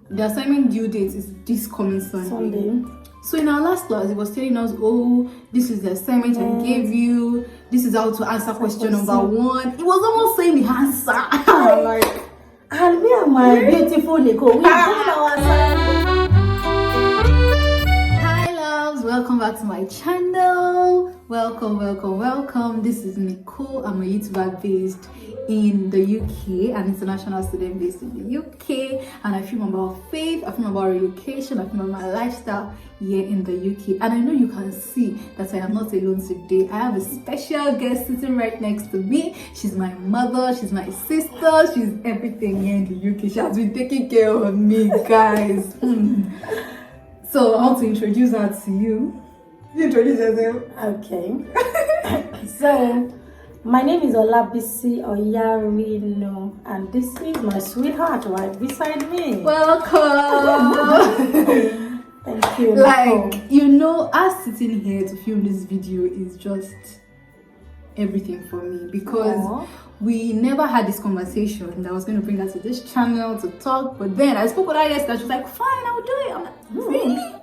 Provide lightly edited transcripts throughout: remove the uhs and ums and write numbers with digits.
the assignment due date is this coming Sunday. So in our last class, it was telling us, oh, this is the assignment I gave you. This is how to answer question number 1. It was almost saying the answer. I'm like, and me and my beautiful Nicole, we done our assignment. Hi loves, welcome back to my channel. Welcome. This is Nicole. I'm a YouTuber based in the UK, an international student based in the UK, and I film about faith, I film about relocation, I film about my lifestyle here in the UK. And I know you can see that I am not alone today. I have a special guest sitting right next to me. She's my mother, she's my sister, she's everything here in the UK. She has been taking care of me, guys. So I want to introduce her to you. You introduce yourself. Okay. So, my name is Olabisi Oyarino, and this is my sweetheart right beside me. Welcome. Thank you. Like, you know, us sitting here to film this video is just everything for me, because we never had this conversation that I was going to bring her to this channel to talk. But then I spoke with her yesterday. She was like, fine, I'll do it. I'm like, really?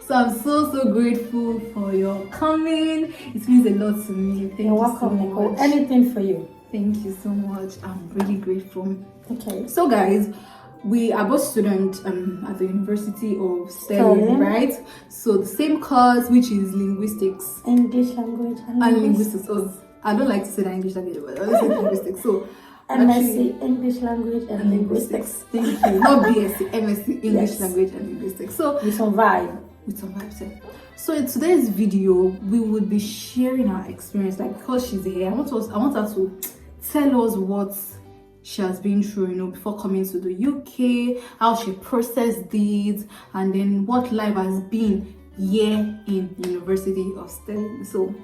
So I'm so grateful for your coming. It means a lot to me. Thank you welcome, so Nicole. much. Anything for you. Thank you so much. I'm really grateful. Okay. So guys, we are both students at the University of Stirling, right? So the same course, which is linguistics. English language and linguistics. Oh, I don't like to say that English language, but I always say linguistics. So MSc English language and linguistics. Thank you. Not BSc, MSc English language and linguistics. So with some vibe. So in today's video, we would be sharing our experience. Like, because she's here, I want her to tell us what she has been through, you know, before coming to the UK, how she processed it, and then what life has been here in the University of Stirling. So,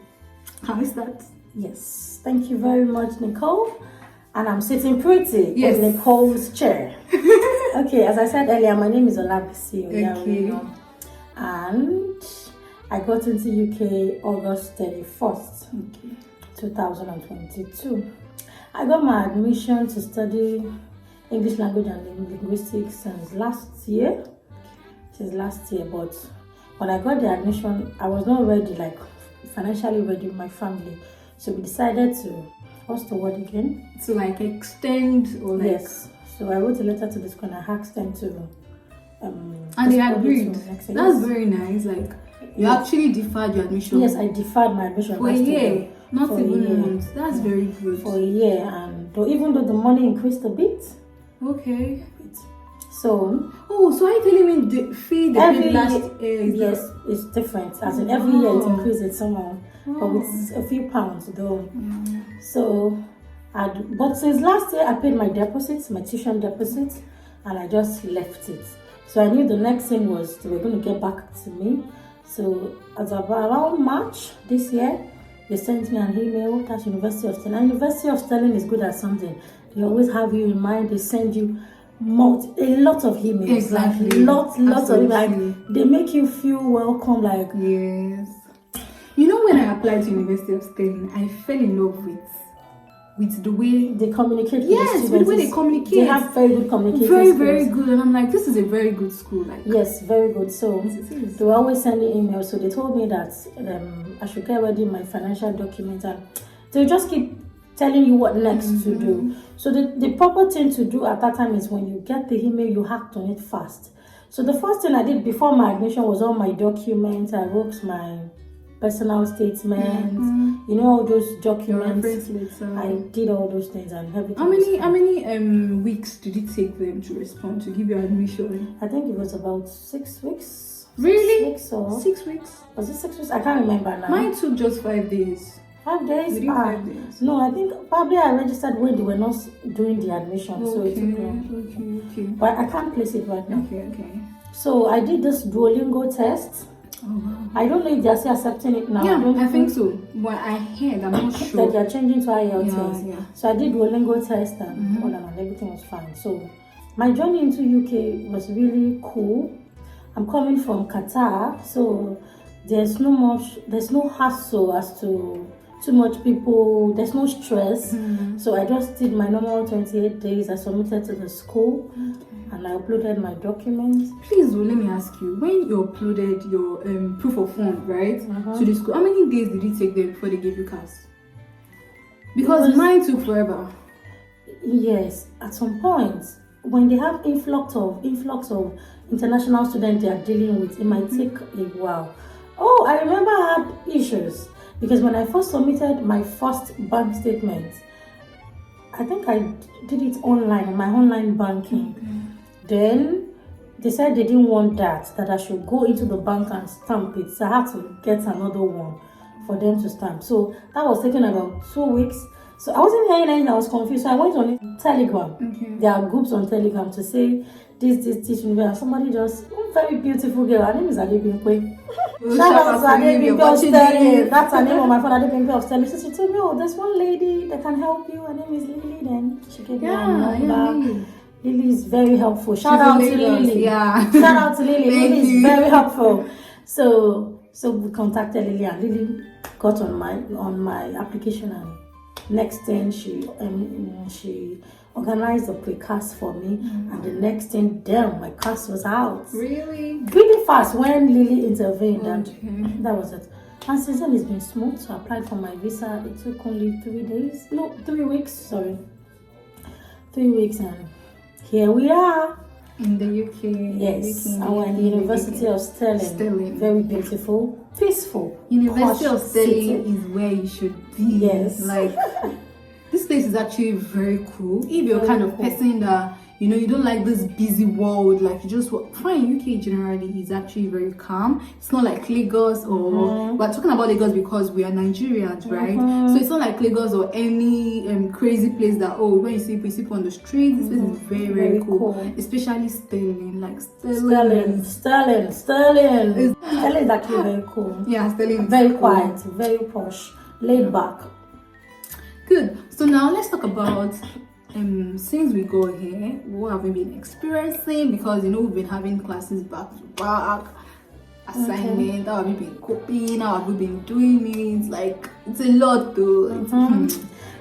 can we start? Yes. Thank you very much, Nicole. And I'm sitting pretty in Nicole's chair. Okay, as I said earlier, my name is Olabisi Oyarino. And I got into UK August 31st, 2022. I got my admission to study English language and linguistics since last year. But when I got the admission, I was not ready, like financially ready with my family. So we decided to, what's the word again? To like extend or like... Yes. So I wrote a letter to the school and I asked them to... and they agreed. That's very nice. Like, you actually deferred your admission. Yes, I deferred my admission for a year, not even a month. That's very good. For a year, and even though the money increased a bit. Okay. So. Oh, so are you telling me the fee they paid last year? Yes, it's different. As in every year it increases somehow, but with a few pounds though. So, but since last year I paid my deposits, my tuition deposit, and I just left it. So I knew the next thing was they were going to get back to me. So as around March this year, they sent me an email. That's University of Stirling. And University of Stirling is good at something. They always have you in mind. They send you a lot of emails. Exactly. Like lots of like they make you feel welcome. Like yes. You know, when I applied to University of Stirling, I fell in love with the way they communicate. Yes, with the way they communicate. They have very good communication Very, skills. very good. And I'm like, this is a very good school. Like, yes, very good. So they were always sending emails. So they told me that I should get ready my financial documents, and they'll just keep telling you what next to do. So the proper thing to do at that time is when you get the email, you act on it fast. So the first thing I did before my admission was all my documents. I wrote my personal statements, you know, all those documents. I did all those things and everything. How many weeks did it take them to respond to give you admission? I think it was about 6 weeks. Really? 6 weeks or 6 weeks? Was it 6 weeks? I can't remember now. Mine took just 5 days. 5 days? Within 5 days. No, I think probably I registered when they were not doing the admission. So it took Okay. But I can't place it right now. Okay. So I did this Duolingo test. Oh, wow. I don't know if they're still accepting it now. Yeah, I think so. But I heard, I'm not sure. That they're changing to IELTS. Yeah. So I did Duolingo test and everything was fine. So my journey into UK was really cool. I'm coming from Qatar, so there's no hassle as to too much people. There's no stress. So I just did my normal 28 days. I submitted to the school and I uploaded my documents. Please, let me ask you, when you uploaded your proof of fund, right, to the school, how many days did it take them before they gave you cars? Because mine took forever. Yes, at some point, when they have influx of international students they are dealing with, it might take a while. Oh, I remember I had issues because when I first submitted my first bank statement, I think I did it online, my online banking. Then they said they didn't want that I should go into the bank and stamp it. So I had to get another one for them to stamp. So that was taking about 2 weeks. So I wasn't hearing anything, I was confused. So I went on Telegram. There are groups on Telegram to say this, and somebody just, very beautiful girl, her name is Adebimpe. Shout out to Adebimpe of Stirling. That's her name on my phone, Adebimpe of Stirling. So she told me, oh, there's one lady that can help you. Her name is Lily. Then she gave me her number. Lily is very helpful. Shout out to Lily. Shout out to Lily. Lily is very helpful. So we contacted Lily and Lily got on my application, and next thing she organized the precast for me, and the next thing, damn, my cast was out. Really fast when Lily intervened, and that was it. And since then it's been smooth. So I applied for my visa. It took only 3 weeks. Sorry, 3 weeks, and here we are. In the UK. Yes, I went to the University of Stirling. Very beautiful, peaceful. University of Stirling is where you should be. Yes. Like, this place is actually very cool. If you're kind of person that, you don't like this busy world, like you just fine, UK generally is actually very calm. It's not like Lagos or we're talking about Lagos because we are Nigerians, right? So it's not like Lagos or any crazy place that when you see people on the street. This place is very, very cool. Especially Stirling, like Stirling. Stirling is actually very cool. Yeah, Stirling. Very quiet, very posh, laid back. Good. So now let's talk about since we go here, what have we been experiencing? Because we've been having classes back to back, assignment. How have we been coping? How have we been doing it? Like, it's a lot though.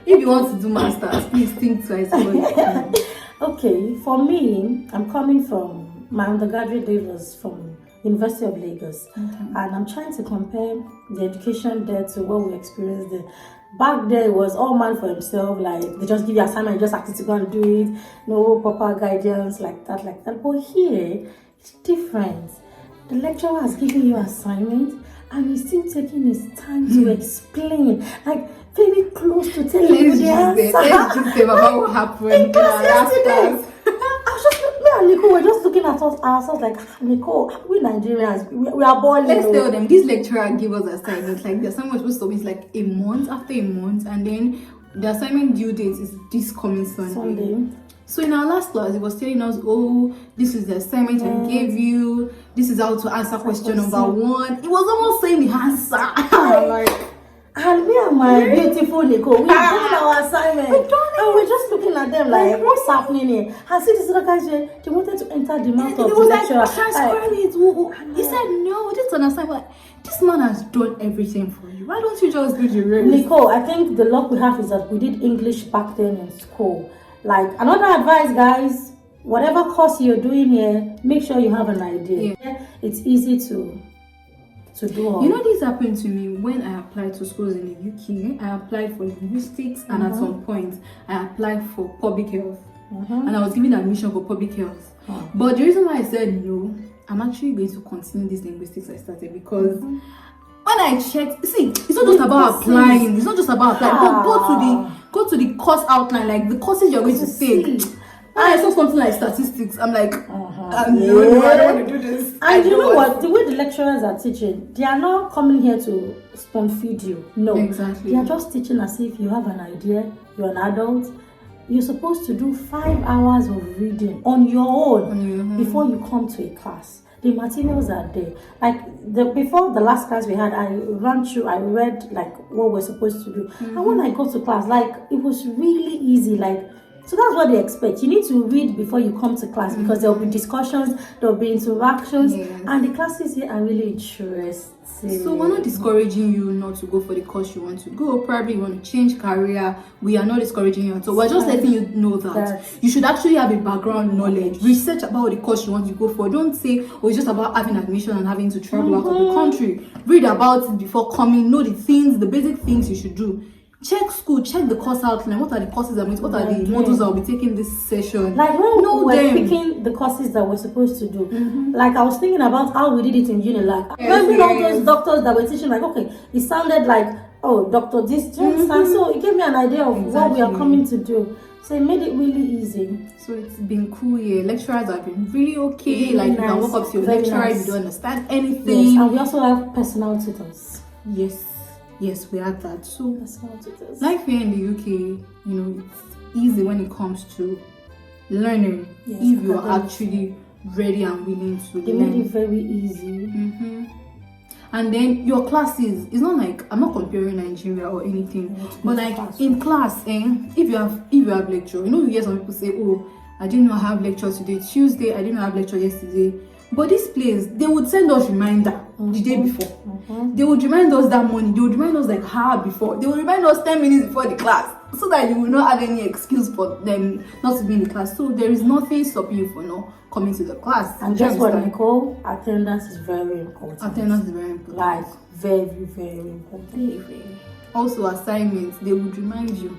If you want to do masters, please think twice before you come. Okay, for me, I'm coming from my undergraduate days was from University of Lagos, and I'm trying to compare the education there to what we experienced there. Back there, it was all man for himself. Like, they just give you assignment, you just have to go and do it. No proper guidance, like that. But here, it's different. The lecturer has given you assignment, and he's still taking his time to explain. Like, very close to telling you the answer. Let's just say about what happened. Yesterday. Me and Nicole were just looking at ourselves like, Nicole, we Nigerians, we are born. Let's tell them, this lecturer gave us assignments. Like, the assignment was supposed to be like a month after a month, and then the assignment due date is this coming Sunday. So in our last class, it was telling us, this is the assignment I gave you. This is how to answer question number 1. It was almost saying the answer. And me and my beautiful Nicole, we've done our assignment. We've done it. And we're just looking at them like, what's happening here? And see these other guys, they wanted to enter the mouth of the lecturer. He said, no, this is an assignment. This man has done everything for you. Why don't you just do the rest? Nicole, I think the luck we have is that we did English back then in school. Like, another advice, guys, whatever course you're doing here, make sure you have an idea. Yeah. It's easy to do all. This happened to me when I applied to schools in the UK. I applied for linguistics, and at some point I applied for public health, and I was given admission for public health. But the reason why I said no, I'm actually going to continue this linguistics I started, because when I checked, it's not just about applying. It's not just about applying. But go to the course outline, like the courses you're going to take. When I saw something like statistics, I'm like, no, I don't want to do this. And you know what? The way the lecturers are teaching, they are not coming here to spoon feed you. No, exactly. They are just teaching as if you have an idea, you're an adult. You're supposed to do 5 hours of reading on your own before you come to a class. The materials are there. Like before the last class we had, I read like what we're supposed to do. And when I got to class, like, it was really easy. Like, So that's what they expect. You need to read before you come to class because there will be discussions, there will be interactions, and the classes here are really interesting. So we're not discouraging you not to go for the course you want to go. Probably you want to change career. We are not discouraging you at all. We're just letting you know that you should actually have a background knowledge. Research about the course you want to go for. Don't say, oh, it's just about having admission and having to travel out of the country. Read about it before coming. Know the things, the basic things you should do. Check school, check the course outline. What are the courses I'm what are the modules I'll be taking this session? Like when we were picking the courses that we're supposed to do, like I was thinking about how we did it in uni. Like remember all those doctors that were teaching, like okay, it sounded like doctor this, so it gave me an idea of what we are coming to do. So it made it really easy. So it's been cool here. Lecturers have been really okay. Really you can walk up to your lecturer if you don't understand anything. Yes, and we also have personal tutors. Yes, we have that. So life here in the UK, it's easy when it comes to learning. Yes, if you are actually ready and willing to they learn. made it very easy. And then your classes, it's not like I'm not comparing Nigeria or anything, but like in class, if you have lecture, you hear some people say, oh, I didn't know I have lecture today, Tuesday, I didn't know I have lecture yesterday. But this place, they would send us reminder the day before. They would remind us that morning. They would remind us like hour before. They would remind us 10 minutes before the class, so that you will not have any excuse for them not to be in the class. So there is nothing stopping you for not coming to the class. And just what, Nicole, attendance is very important. Attendance is very important. Like very, very important. Very, very. Also assignments, they would remind you.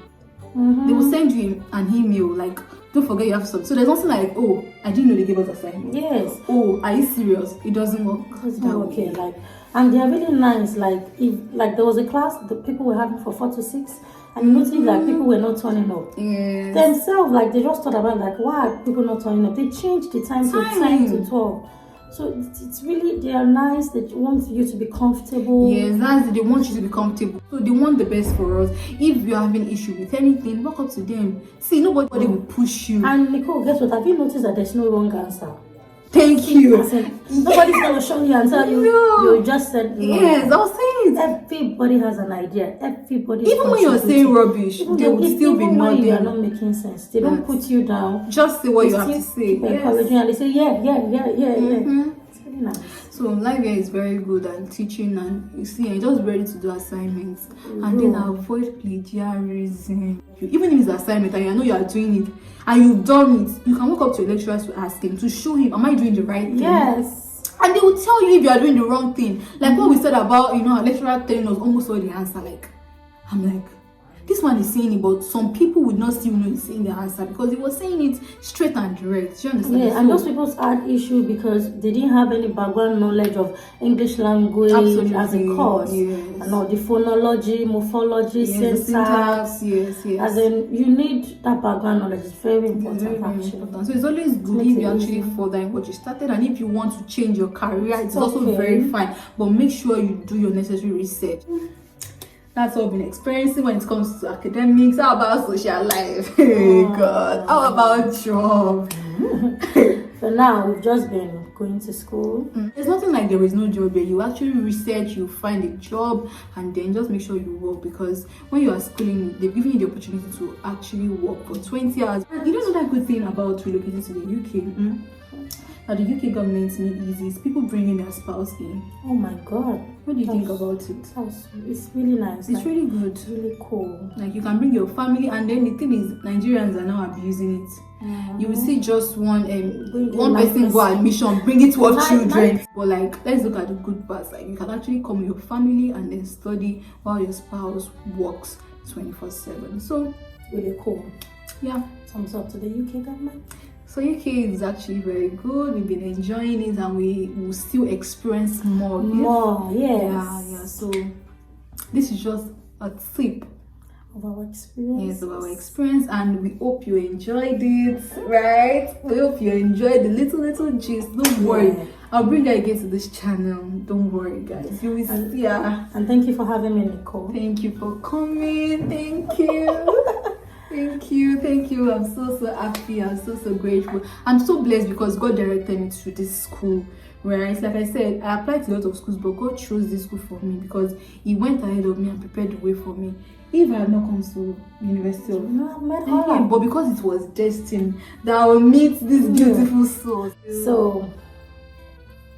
They will send you an email like, don't forget you have something. So there's nothing like, oh, I didn't know they gave us assignment. Yes. Oh, are you serious? It doesn't work. Okay, like, and they're really nice. Like, if like there was a class the people were having for 4 to 6, and you noticed like people were not turning up. Yes. Themselves, like they just thought about like why are people not turning up. They changed the time to 10 to 12. So it's really, they are nice. They want you to be comfortable. Yes, that's it. They want you to be comfortable. So they want the best for us. If you're having issue with anything, walk up to them. See, nobody will push you. And Nicole, guess what? Have you noticed that there's no wrong answer? Thank you. Nobody's gonna show you and tell you. No. You just said no. Yes, I was saying it. Everybody has an idea. Everybody. Even when you're saying rubbish, they will still be nodding. You are not making sense. They don't put you down. Just say what you have to say. Encouraging, and they say yeah. It's really nice. So life here is very good at teaching, and you see, you're just ready to do assignments, and then avoid plagiarism. Even if it's an assignment and you know you are doing it and you've done it, you can walk up to your lecturer to ask him, to show him, am I doing the right thing? Yes. And they will tell you if you are doing the wrong thing. Like what we said about, our lecturer telling us almost all the answer. Like, I'm like, this one is saying it, but some people would not still know he's saying the answer because he was saying it straight and direct. Do you understand? Yeah, and those people had issue because they didn't have any background knowledge of English language as a course. Yes. And all the phonology, morphology, syntax. Yes. As in, you need that background knowledge. It's very important. Very important. So it's always good if you actually further in what you started, and if you want to change your career, it's also very fine. But make sure you do your necessary research. That's what we've been experiencing when it comes to academics. How about social life? God. How about job? So now we've just been going to school. There's nothing like there is no job here. You actually research, you find a job, and then just make sure you work, because when you are schooling, they've given you the opportunity to actually work for 20 hours. And you don't know that good thing about relocating to the UK? Now the UK government made easy is people bringing their spouse in. Oh my God. What do you think about it? It's really nice. It's really good. It's really cool. Like you can bring your family, and then the thing is, Nigerians are now abusing it. You will see just one person go admission, bring it to our children. But like, let's look at the good parts. Like you can actually come with your family and then study while your spouse works 24/7. So really cool. Yeah. Thumbs up to the UK government. So UK is actually very good. We've been enjoying it, and we will still experience more. Yes. Yeah. So this is just a tip of our experience. Yes, of our experience, and we hope you enjoyed it, right? We hope you enjoyed the little gist. Don't worry, I'll bring her again to this channel. Don't worry, guys. You will see her. And thank you for having me, Nicole. Thank you for coming. Thank you. Thank you. I'm so happy. I'm so grateful. I'm so blessed because God directed me to this school. Whereas, like I said, I applied to a lot of schools, but God chose this school for me because He went ahead of me and prepared the way for me. If I had not come to University of but because it was destined that I will meet this beautiful soul. So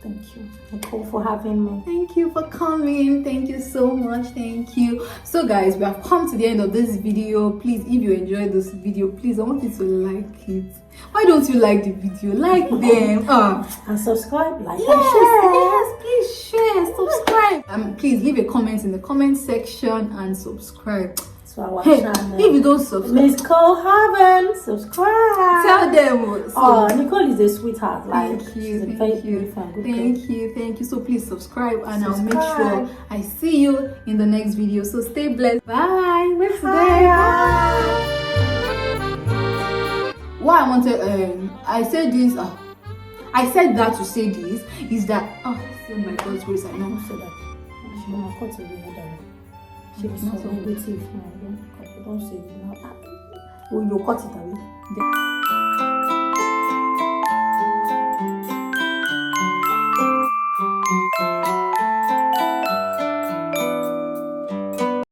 thank you, Nicole, for having me. Thank you for coming. Thank you so much. Thank you. So guys, we have come to the end of this video. Please, if you enjoyed this video, please, I want you to like it. Why don't you like the video? Like them. And subscribe, like, yes, and share. yes, please share, subscribe. Please leave a comment in the comment section and subscribe to our channel. If you don't subscribe, Miss Cole Haven, subscribe. Tell them. Nicole is a sweetheart. Like, thank you, she's a very beautiful and good girl. Thank you. So please subscribe, and I'll make sure I see you in the next video. So stay blessed. Bye. Wait today. Why I wanted, I said this. I said that to say this is that. Oh, my God's grace, I know. So that she will not cut away that. She was not so negative. Don't say it now. Oh, you cut it away.